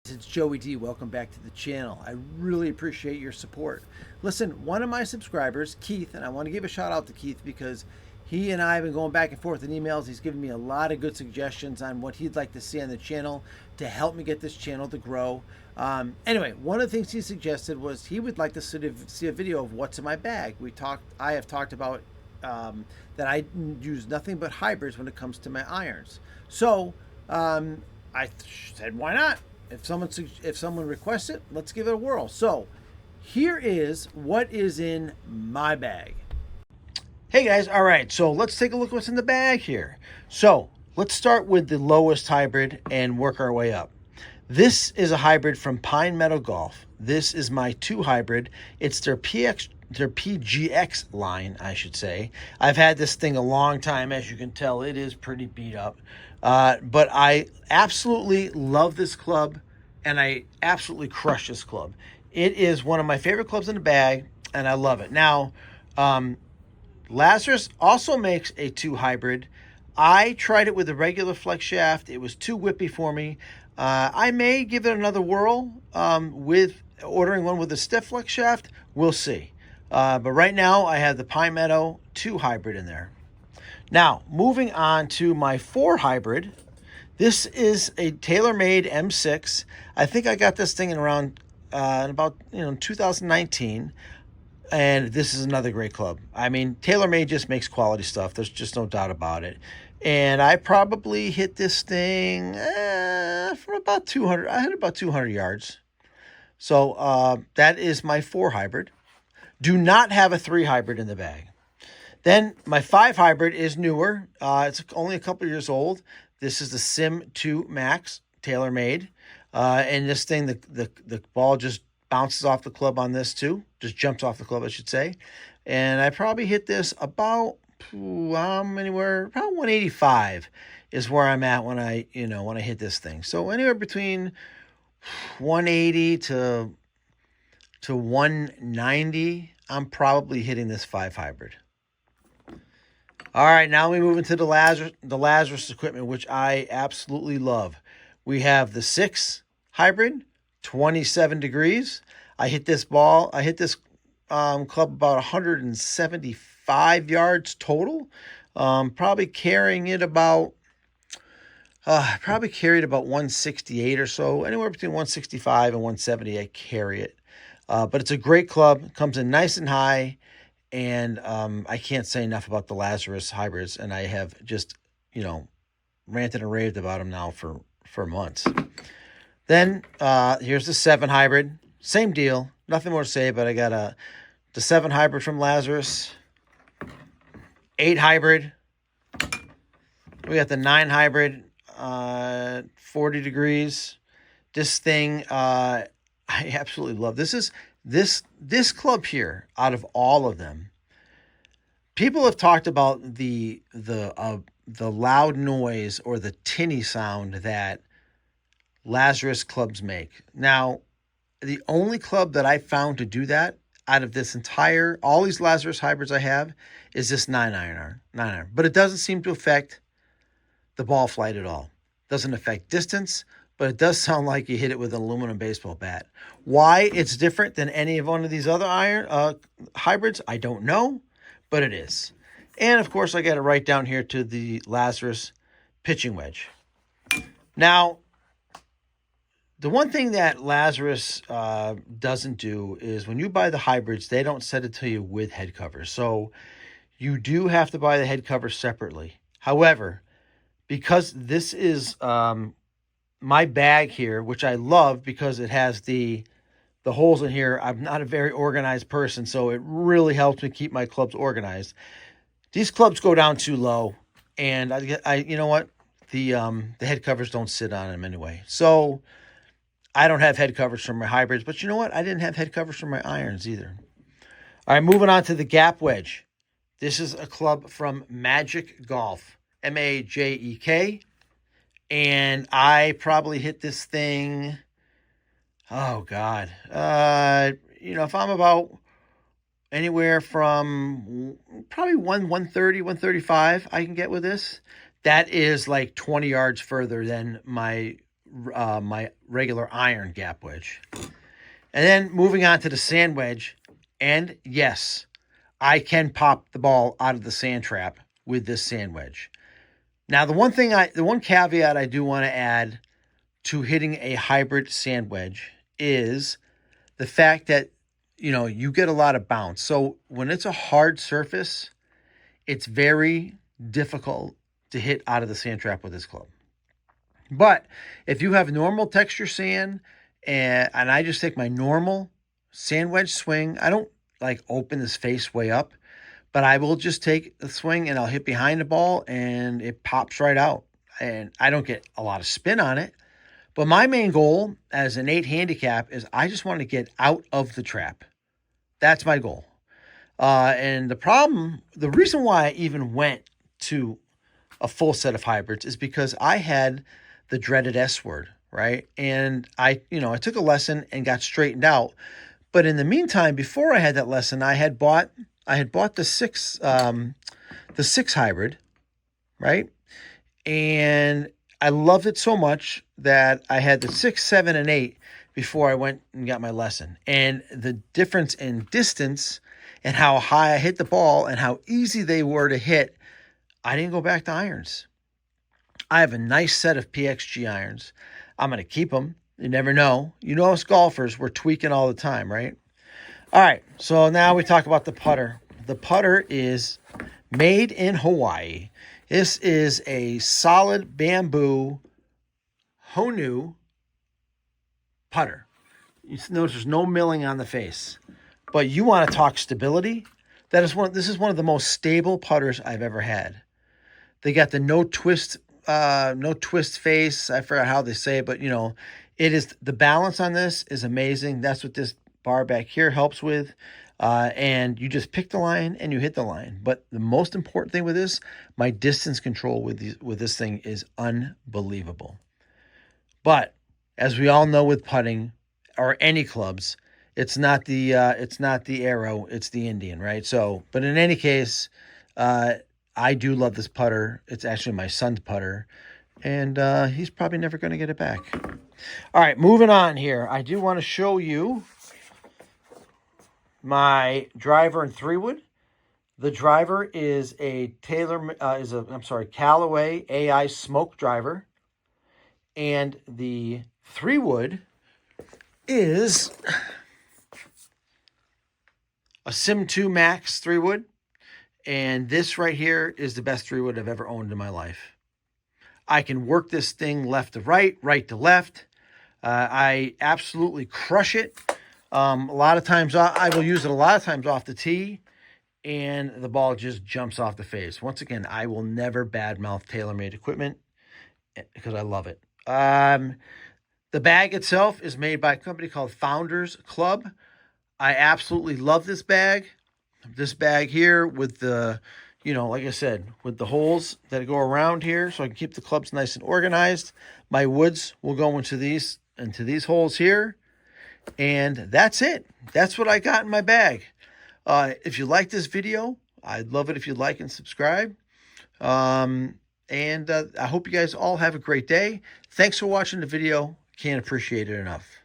It's Joey D. Welcome back to the channel. I really appreciate your support. Listen, one of my subscribers, Keith, and I want to give a shout out to Keith because he and I have been going back and forth in emails. He's given me a lot of good suggestions on what he'd like to see on the channel to help me get this channel to grow. Anyway, one of the things he suggested was he would like to see a video of what's in my bag. I have talked about that I use nothing but hybrids when it comes to my irons. So I said, why not? If someone requests it, let's give it a whirl. So here is what is in my bag. Hey guys, all right, so let's take a look what's in the bag here. So let's start with the lowest hybrid and work our way up. This is a hybrid from Pine Meadow Golf. This is my 2 hybrid. It's their PGX line, I should say. I've had this thing a long time. As you can tell, it is pretty beat up. But I absolutely love this club, and I absolutely crush this club. It is one of my favorite clubs in the bag, and I love it. Now, Lazarus also makes a 2 hybrid. I tried it with a regular flex shaft. It was too whippy for me. I may give it another whirl with ordering one with a stiff flex shaft. We'll see. But right now, I have the Pine Meadow 2 hybrid in there. Now, moving on to my 4 hybrid. This is a TaylorMade M6. I think I got this thing in around in about 2019. And this is another great club. I mean, TaylorMade just makes quality stuff. There's just no doubt about it. And I probably hit this thing from about 200. I hit about 200 yards. So that is my 4 hybrid. Do not have a 3 hybrid in the bag. Then my 5 hybrid is newer. It's only a couple years old. This is the Sim 2 Max, TaylorMade. And this thing, the ball just bounces off the club on this too. Just jumps off the club, I should say. And I probably hit this about anywhere, about 185 is where I'm at when I hit this thing. So anywhere between 180 to 190, I'm probably hitting this 5 hybrid. All right, now we move into the Lazarus equipment, which I absolutely love. We have the 6 hybrid, 27 degrees. I hit this club about 175 yards total. Probably carried about 168 or so, anywhere between 165 and 170. I carry it, but it's a great club. It comes in nice and high, and I can't say enough about the Lazarus hybrids, and I have just ranted and raved about them now for months. Then here's the 7 hybrid. Same deal. Nothing more to say, but I got the 7 hybrid from Lazarus. 8 hybrid. We got the 9 hybrid, 40 degrees. This thing, I absolutely love. This club here, out of all of them, people have talked about the loud noise or the tinny sound that Lazarus clubs make. Now, the only club that I found to do that out of all these Lazarus hybrids I have is this 9-iron. But it doesn't seem to affect the ball flight at all. Doesn't affect distance, but it does sound like you hit it with an aluminum baseball bat. Why it's different than any of one of these other hybrids, I don't know, but it is. And of course, I got it right down here to the Lazarus pitching wedge. Now, the one thing that Lazarus doesn't do is when you buy the hybrids, they don't set it to you with head covers. So you do have to buy the head covers separately. However, because this is my bag here, which I love because it has the holes in here. I'm not a very organized person, so it really helps me keep my clubs organized. These clubs go down too low, and I you know what? The head covers don't sit on them anyway. So I don't have head covers for my hybrids, but you know what? I didn't have head covers for my irons either. All right, moving on to the Gap Wedge. This is a club from Majek Golf, Majek. And I probably hit this thing, oh God. If I'm about anywhere from probably 130, 135 I can get with this. That is like 20 yards further than my my regular iron gap wedge. And then moving on to the sand wedge. And yes, I can pop the ball out of the sand trap with this sand wedge. Now, the one caveat I do want to add to hitting a hybrid sand wedge is the fact that, you get a lot of bounce. So when it's a hard surface, it's very difficult to hit out of the sand trap with this club. But if you have normal texture sand and I just take my normal sand wedge swing, I don't like open this face way up, but I will just take the swing and I'll hit behind the ball and it pops right out. And I don't get a lot of spin on it. But my main goal as an 8 handicap is I just want to get out of the trap. That's my goal. And the reason why I even went to a full set of hybrids is because I had the dreaded S word, right? And I took a lesson and got straightened out. But in the meantime, before I had that lesson, I had bought the six hybrid, right? And I loved it so much that I had the 6, 7, and 8 before I went and got my lesson. And the difference in distance and how high I hit the ball and how easy they were to hit, I didn't go back to irons. I have a nice set of PXG irons. I'm going to keep them. You never know. Us golfers, we're tweaking all the time, right? All right, so now we talk about the putter. The putter is made in Hawaii. This is a solid bamboo Honu putter. You notice there's no milling on the face. But you want to talk stability? This is one of the most stable putters I've ever had. They got the no twist face. I forgot how they say it, but it is, the balance on this is amazing. That's what this bar back here helps with. And you just pick the line and you hit the line. But the most important thing with this, my distance control with this thing is unbelievable. But as we all know with putting or any clubs, it's not the arrow, it's the Indian, right? So, but in any case, I do love this putter. It's actually my son's putter, and he's probably never going to get it back. All right, moving on here. I do want to show you my driver in 3-wood. The driver is a Callaway AI Smoke driver, and the 3-wood is a Sim 2 Max 3-wood. And this right here is the best 3-wood I've ever owned in my life. I can work this thing left to right, right to left. I absolutely crush it. A lot of times, I will use it a lot of times off the tee, and the ball just jumps off the face. Once again, I will never badmouth TaylorMade equipment because I love it. The bag itself is made by a company called Founders Club. I absolutely love this bag. This bag here with the, like I said, with the holes that go around here so I can keep the clubs nice and organized. My woods will go into these holes here. And that's it. That's what I got in my bag. If you like this video, I'd love it if you like and subscribe. And I hope you guys all have a great day. Thanks for watching the video. Can't appreciate it enough.